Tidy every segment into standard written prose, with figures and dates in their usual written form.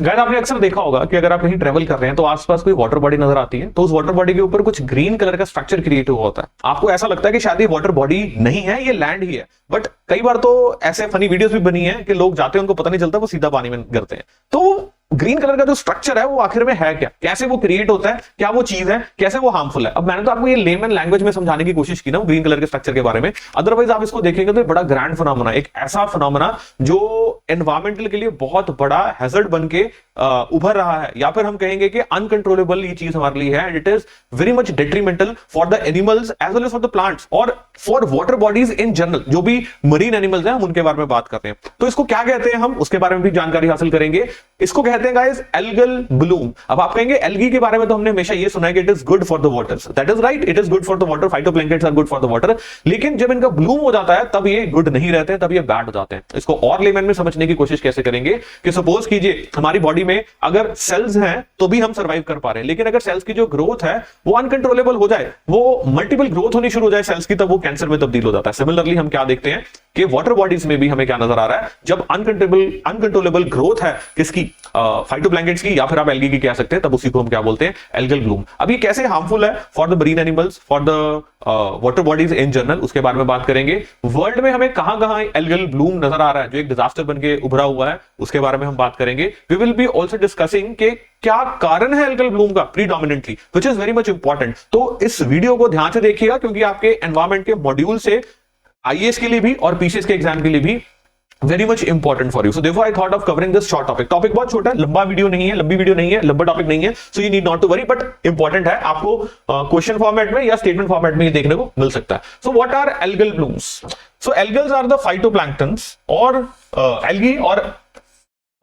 Guys आपने अक्सर देखा होगा कि अगर आप कहीं ट्रेवल कर रहे हैं तो आसपास कोई वाटर बॉडी नजर आती है, तो उस वाटर बॉडी के ऊपर कुछ ग्रीन कलर का स्ट्रक्चर क्रिएट हुआ होता है। आपको ऐसा लगता है कि शायद ये वाटर बॉडी नहीं है, ये लैंड ही है। बट कई बार तो ऐसे फनी वीडियोस भी बनी है कि लोग जाते हैं, उनको पता नहीं चलता, वो सीधा पानी में गिरते हैं। तो ग्रीन कलर का जो स्ट्रक्चर है वो आखिर में है क्या, कैसे वो क्रिएट होता है, क्या वो चीज है, कैसे वो हार्मफुल है। अब मैंने तो आपको ये लेमन लैंग्वेज में समझाने की कोशिश की ना ग्रीन कलर के स्ट्रक्चर के बारे में। अदरवाइज आप इसको देखेंगे तो बड़ा ग्रैंड फिनोमेना, एक ऐसा फिनोमेना जो एनवायरमेंटल के लिए बहुत बड़ा हैजर्ड बन के उभर रहा है, या फिर हम कहेंगे कि अनकंट्रोलेबल ये चीज हमारे लिए है। And it is very much detrimental for the animals as well as for the plants और for water bodies in general. जो भी मरीन एनिमल्स हैं हम उनके बारे में बात करते हैं। तो इसको क्या कहते हैं हम उसके बारे में भी जानकारी हासिल करेंगे। इसको कहते हैं गाइस एल्गल ब्लूम। अब आप कहेंगे एल्गी के बारे में तो हमने हमेशा ये सुना है कि it is good for the waters. That is right, it is good for the water, phytoplanktons are good for the water. लेकिन जब इनका ब्लूम हो जाता है तब ये गुड नहीं रहते, तब ये बैड हो जाते हैं। इसको और लेमन में समझने की कोशिश कैसे करेंगे कि सपोज कीजिए हमारी बॉडी में अगर सेल्स हैं तो भी हम सर्वाइव कर पा रहे हैं, लेकिन अगर सेल्स की जो ग्रोथ है वो अनकंट्रोलेबल हो जाए, वो मल्टीपल ग्रोथ होनी शुरू हो जाए सेल्स की, तब वो कैंसर में तब्दील हो जाता है। सिमिलरली हम क्या देखते हैं कि वाटर बॉडीज में भी हमें क्या नजर आ रहा है, जब अनकंट्रोलेबल ग्रोथ है किसकी, फाइटोप्लैंक्टन्स की, या फिर आप एल्गी की कह सकते हैं, तब उसी को हम क्या बोलते हैं, एल्गल ब्लूम। अब ये कैसे हार्मफुल है for the marine animals, for the water bodies in general, उसके बारे में बात करेंगे। वर्ल्ड में हमें कहां कहां एल्गल ब्लूम नजर आ रहा है जो एक डिजास्टर बन के उभरा हुआ है, उसके बारे में हम बात करेंगे। We will be also discussing के क्या कारण है एल्गल ब्लूम का predominantly, which is very much important. तो इस वीडियो को ध्यान से देखिएगा क्योंकि आपके एनवायरमेंट के मॉड्यूल से आईएएस के लिए भी और पीसीएस के एग्जाम के लिए भी very much important for you. So therefore I thought of covering this short topic. Topic बहुत छोटा है, लंबा वीडियो नहीं है, लंबी वीडियो नहीं है, लंबा टॉपिक नहीं है, so you need not to worry, but important है। आपको क्वेश्चन फॉर्मेट में या स्टेटमेंट फॉर्मेट में ये देखने को मिल सकता है। So what are algal blooms? So algals are the phytoplanktons और एल्गी और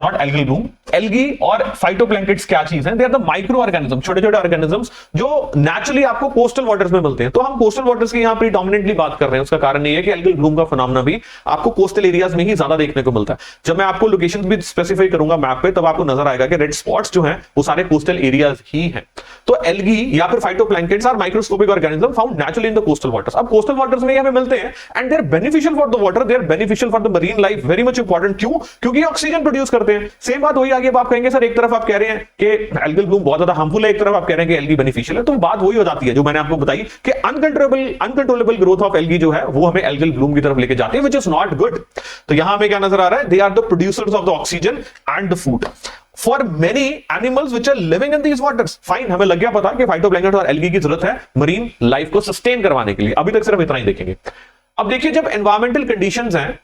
नॉट एल्गल ब्लूम, एल्गी और फाइटोप्लैंक्टन्स क्या चीज है? They are the micro organism, छोटे छोटे ऑर्गेनिजम्स जो नेचुरली आपको कोस्टल वाटर्स में मिलते हैं। तो हम कोस्टल वाटर्स की यहां प्रीडोमिनेंटली बात कर रहे हैं। उसका कारण ये है कि एल्गल ब्लूम का फिनोमेना भी आपको कोस्टल एरियाज में ही ज्यादा देखने को मिलता है। जब मैं आपको लोकेशंस भी स्पेसिफाई करूंगा मैप पे, तब आपको नजर आएगा कि रेड स्पॉट्स जो हैं वो सारे कोस्टल एरियाज ही हैं। तो एल्गी या फिर phytoplanktons are microscopic organism found naturally in the coastal waters. अब कोस्टल वाटर्स में हमें मिलते हैं and they are beneficial for the water, they are beneficial for the marine life, very much important. क्यों? क्योंकि ऑक्सीजन प्रोड्यूस करते हैं। Same बात वही आगे आप कहेंगे सर एक तरफ आप कह रहे हैं कि एल्गल ब्लूम बहुत ज्यादा हार्मफुल है, एक तरफ आप कह रहे हैं कि एल्गी बेनिफिशियल है। तो बात वही हो जाती है जो मैंने आपको बताई कि अनकंट्रोलेबल ग्रोथ ऑफ एल्गी जो है वो हमें एल्गल ब्लूम की तरफ लेके जाती है, व्हिच इज नॉट गुड। तो यहां हमें क्या नजर आ रहा है? They are the producers of the oxygen and the food for many animals which are living in these waters. Fine, हमें लग गया पता कि फाइटोप्लैंक्टन और एल्गी की जरूरत है मरीन लाइफ को सस्टेन करवाने के लिए। अभी तक सिर्फ इतना ही देखेंगे। अब देखिए, जब एनवायरमेंटल कंडीशंस हैं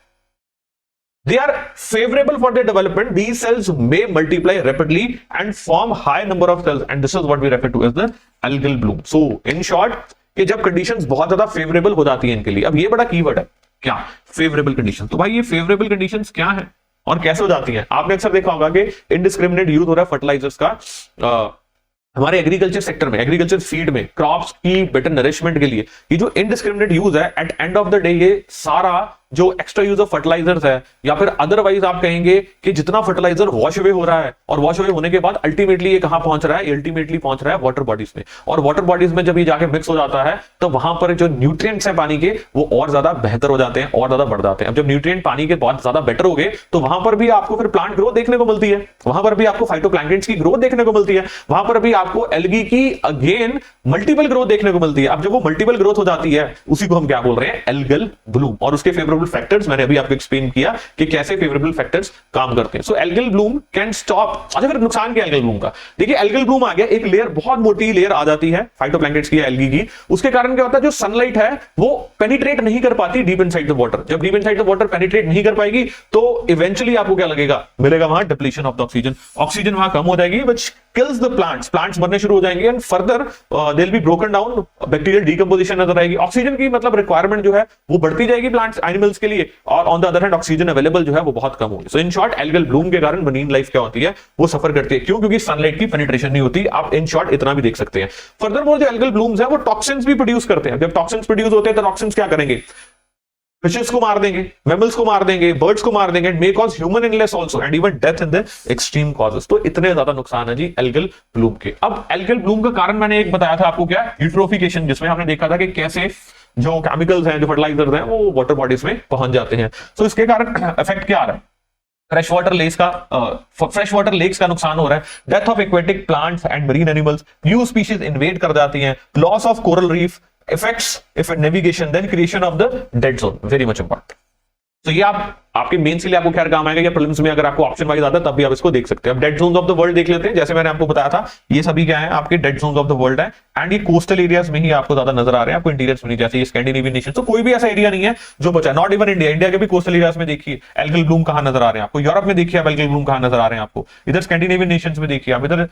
they are favorable for their development, these cells may multiply rapidly and form high number of cells, and this is what we refer to as the algal bloom. So in short, कि जब conditions बहुत ज्यादा favourable हो जाती हैं इनके लिए। अब ये बड़ा कीवर्ड है, क्या फेवरेबल कंडीशन। तो भाई ये फेवरेबल कंडीशंस क्या है और कैसे हो जाती हैं? आपने अक्सर देखा होगा कि इनडिस्क्रिमिनेट यूज हो रहा है फर्टिलाइजर्स का हमारे एग्रीकल्चर सेक्टर में, एग्रीकल्चर फीड में, क्रॉप्स की बेटर नरिशमेंट के लिए। ये जो इनडिस्क्रिमिनेट यूज है, at end of the day ये सारा जो एक्स्ट्रा यूज ऑफ फर्टिलाइजर्स है, या फिर अदरवाइज आप कहेंगे कि जितना फर्टिलाइजर वॉश अवे हो रहा है, और वॉश अवे होने के बाद अल्टीमेटली ये कहां पहुंच रहा है? अल्टीमेटली पहुंच रहा है वाटर बॉडीज में। और वाटर बॉडीज में जब ये जाके मिक्स हो जाता है तो वहां पर जो न्यूट्रिएंट्स हैं पानी के वो और ज्यादा बेहतर हो जाते हैं और ज्यादा बढ़ जाते हैं। अब जब न्यूट्रिएंट पानी के बहुत ज्यादा बेटर हो गए तो वहां पर भी आपको फिर प्लांट ग्रोथ देखने को मिलती है, वहां पर भी आपको फाइटोप्लैंक्टन्स की ग्रोथ देखने को मिलती है, वहां पर भी आपको एल्गी की अगेन मल्टीपल ग्रोथ देखने को मिलती है। अब जब वो मल्टीपल ग्रोथ हो जाती है उसी को हम क्या बोल रहे हैं? Algal Bloom. और उसके फेवरेबल फैक्टर्स मैंने अभी आपको एक्सप्लेन किया कि कैसे फेवरेबल फैक्टर्स काम करते हैं। सो एल्गल ब्लूम कैन स्टॉप। अच्छा, फिर नुकसान क्या एल्गल ब्लूम का? देखिए, एल्गल ब्लूम आ गया, एक लेयर, बहुत मोटी लेयर आ जाती है फाइटोप्लैंक्टन्स की, एल्गी की। उसके कारण क्या होता है? जो सनलाइट है वो पेनिट्रेट नहीं कर पाती डीप इनसाइड द वाटर। जब deep inside the water penetrate नहीं कर पाएगी तो इवेंचुअली आपको क्या लगेगा? मिलेगा वहां depletion of the oxygen. Oxygen वहां कम हो जाएगी, which kills the plants. Plants मरने शुरू हो जाएंगे and further they will be broken down, bacterial decomposition नजर आएगी। ऑक्सीजन की मतलब रिक्वायरमेंट जो है वो बढ़ती जाएगी प्लांट्स एनिमल्स के लिए, और on the other hand oxygen available जो है वो बहुत कम होगी। सो इन शॉर्ट, एल्गल ब्लूम के कारण मरीन लाइफ क्या होती है? वो सफर करती है। क्यों? क्योंकि सनलाइट की पेनिट्रेशन नहीं होती। आप इन शॉर्ट इतना भी देख सकते हैं। फर्दरमोर जो एल्गल ब्लूम्स है वो टॉक्सिन्स भी प्रोड्यूस करते हैं। जब टॉक्सिन्स प्रोड्यूस होते हैं तो टॉक्सिन्स क्या करेंगे? फिशेस को मार देंगे, मैमल्स को मार देंगे, बर्ड्स को मार देंगे, may cause human illness also and even death in the extreme causes. तो इतने ज्यादा नुकसान है जी एल्गल ब्लूम के। अब एल्गल ब्लूम का कारण मैंने एक बताया था आपको, क्या? यूट्रोफिकेशन, जिसमें हमने देखा था कि कैसे जो केमिकल्स हैं, जो फर्टिलाइजर्स हैं, वो वाटर बॉडीज में पहुंच जाते हैं। तो इसके कारण इफेक्ट क्या आ रहा है? फ्रेश वाटर लेक्स का नुकसान हो रहा है, death of aquatic plants and marine animals, new species invade कर जाती हैं, loss of coral reef, effects navigation, then creation of the dead zone, very much important. तो ये आपके मेन के लिए आपको खैर काम आएगा, या प्रीलिम्स में अगर आपको ऑप्शन वाइज आता है तब भी आप इसको देख सकते हैं। अब dead zones of the world देख लेते हैं। जैसे मैंने आपको बताया था, ये सभी क्या है, आपके dead zones of the world है, एंड ये कोस्टल एरियाज में ही आपको ज्यादा नजर आ रहे हैं, आपको इंटीरियर्स में नहीं, जैसे ये स्कैंडिनेवियन नेशन। तो कोई भी ऐसा एरिया नहीं है जो बचा, नॉट इवन इंडिया के भी कोस्टल एरियाज में देखिए एल्गल ब्लूम कहां नजर आ रहे हैं आपको, यूरोप में देखिए एल्गल ब्लूम कहां नजर आ रहे हैं आपको, इधर स्कैंडिनेवियन नेशंस में देखिए आप, इधर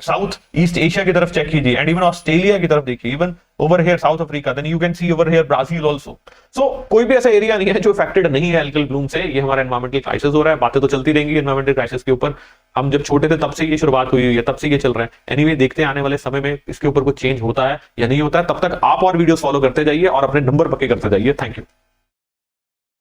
साउथ ईस्ट एशिया की तरफ चेक कीजिए, एंड इवन ऑस्ट्रेलिया की तरफ देखिए, even over here South Africa, then you can see over here Brazil also. So कोई भी ऐसा एरिया नहीं है जो अफेक्टेड नहीं है एल्गल ब्लूम से। ये हमारा एनवायरमेंटल क्राइसिस हो रहा है, बातें तो चलती रहेंगी एनवायरमेंटल क्राइसिस के ऊपर, हम जब छोटे थे तब से ये शुरुआत हुई है, तब से ये चल रहा है। एनीवे देखते हैं आने वाले समय में इसके ऊपर कुछ चेंज होता है या नहीं होता है। तब तक आप और वीडियोस फॉलो करते जाइए और अपने नंबर पक्के करते जाइए। Thank you.